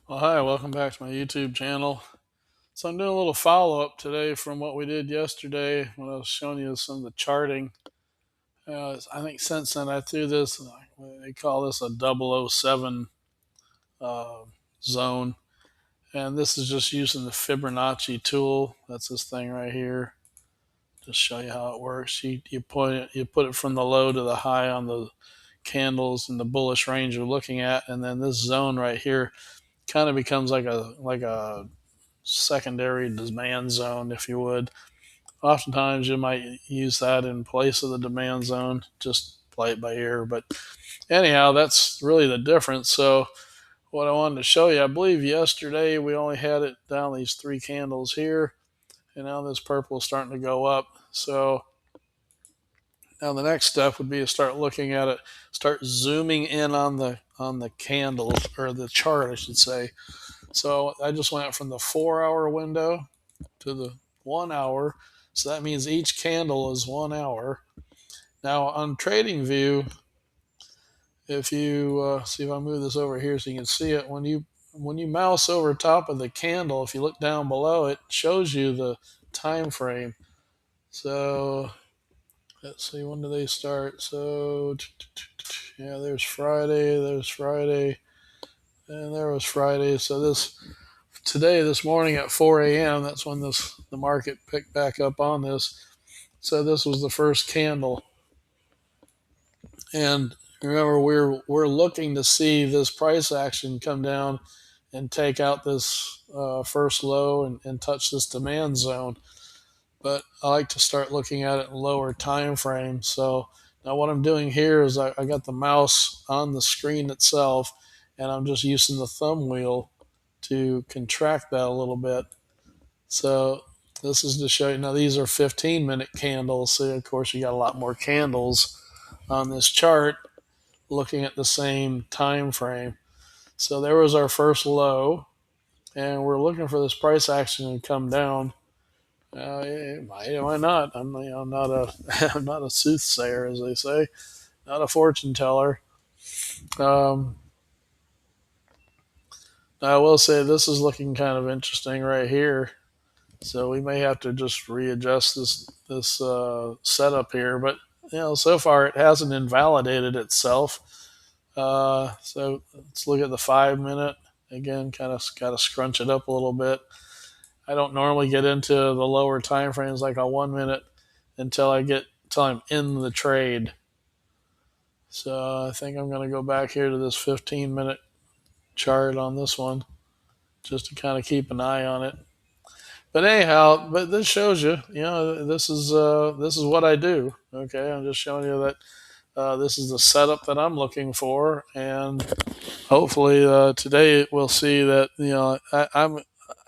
Well, hi, welcome back to my YouTube channel. So I'm doing a little follow-up today from what we did yesterday when I was showing you some of the charting. I think since then I threw this, they call this a 007 uh, zone. And this is just using the Fibonacci tool. That's this thing right here. Just show you how it works. You put it from the low to the high on the candles in the bullish range you're looking at, and then this zone right here kind of becomes like a secondary demand zone, if you would. Oftentimes, you might use that in place of the demand zone. Just play it by ear. But anyhow, that's really the difference. So, what I wanted to show you, I believe yesterday we only had it down these three candles here, and now this purple is starting to go up. So, now the next step would be to start looking at it, start zooming in on the candles, or the chart, I should say. So I just went from the 4 hour window to the 1 hour. So that means each candle is 1 hour. Now on TradingView, if you see if I move this over here so you can see it, when you mouse over top of the candle, if you look down below, it shows you the time frame. So let's see, when do they start? So yeah, there's Friday, and there was Friday. So this morning at 4 a.m. That's when the market picked back up on this. So this was the first candle, and remember we're looking to see this price action come down and take out this first low and touch this demand zone. But I like to start looking at it in lower time frames. So now what I'm doing here is I got the mouse on the screen itself, and I'm just using the thumb wheel to contract that a little bit. So this is to show you. Now these are 15-minute candles. So of course you got a lot more candles on this chart looking at the same time frame. So there was our first low, and we're looking for this price action to come down. It might not. I'm not a I'm not a soothsayer, as they say, not a fortune teller. Um, I will say this is looking kind of interesting right here. So we may have to just readjust this setup here, but so far it hasn't invalidated itself. So let's look at the 5 minute again. Kind of got to scrunch it up a little bit. I don't normally get into the lower time frames like a 1 minute until I'm in the trade. So I think I'm going to go back here to this 15-minute chart on this one just to kind of keep an eye on it. But anyhow, but this shows you, this is what I do. Okay, I'm just showing you that this is the setup that I'm looking for, and hopefully today we'll see that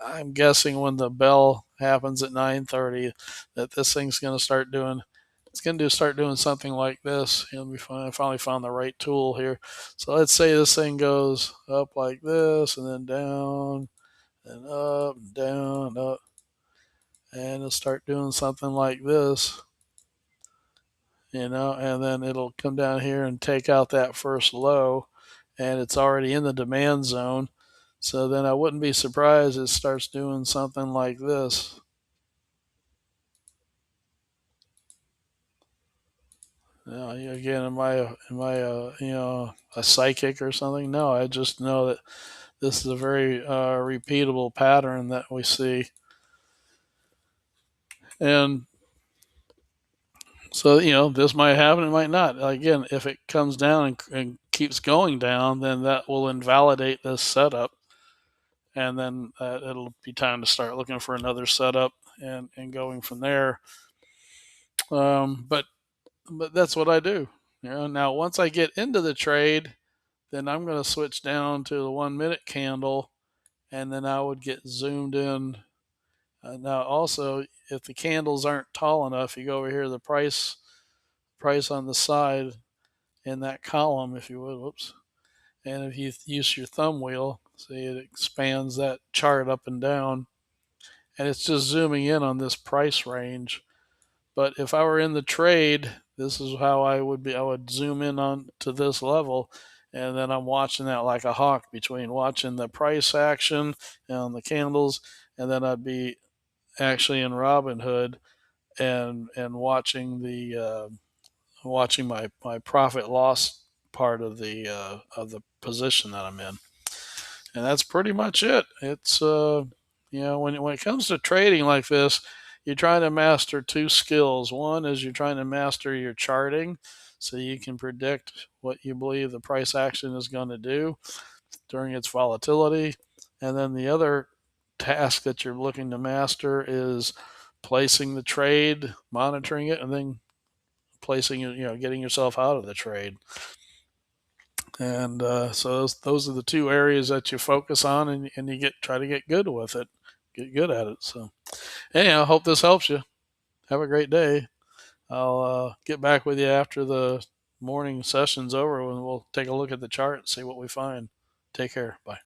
I'm guessing when the bell happens at 9:30 that this thing's going to start doing. It's going to start doing something like this. I finally found the right tool here. So let's say this thing goes up like this, and then down, and up, down, up, and it'll start doing something like this, and then it'll come down here and take out that first low, and it's already in the demand zone. So then I wouldn't be surprised it starts doing something like this. Again, am I a psychic or something? No, I just know that this is a very repeatable pattern that we see, and so this might happen, it might not. Again, if it comes down and keeps going down, then that will invalidate this setup, and then it'll be time to start looking for another setup and going from there. But that's what I do. Now once I get into the trade, then I'm going to switch down to the 1 minute candle, and then I would get zoomed in. Now also, if the candles aren't tall enough, you go over here, the price on the side in that column, if you would. Whoops. And if you use your thumb wheel, see, it expands that chart up and down, and it's just zooming in on this price range. But if I were in the trade, this is how I would be. I would zoom in on to this level, and then I'm watching that like a hawk between watching the price action on the candles, and then I'd be actually in Robinhood and watching my profit loss part of the position that I'm in, and that's pretty much it. It's when it comes to trading like this, you're trying to master two skills. One is you're trying to master your charting, so you can predict what you believe the price action is going to do during its volatility, and then the other task that you're looking to master is placing the trade, monitoring it, and then placing it, getting yourself out of the trade. And so those are the two areas that you focus on, and you try to get good with it, get good at it. So anyhow, I hope this helps you. Have a great day. I'll get back with you after the morning session's over, and we'll take a look at the chart and see what we find. Take care. Bye.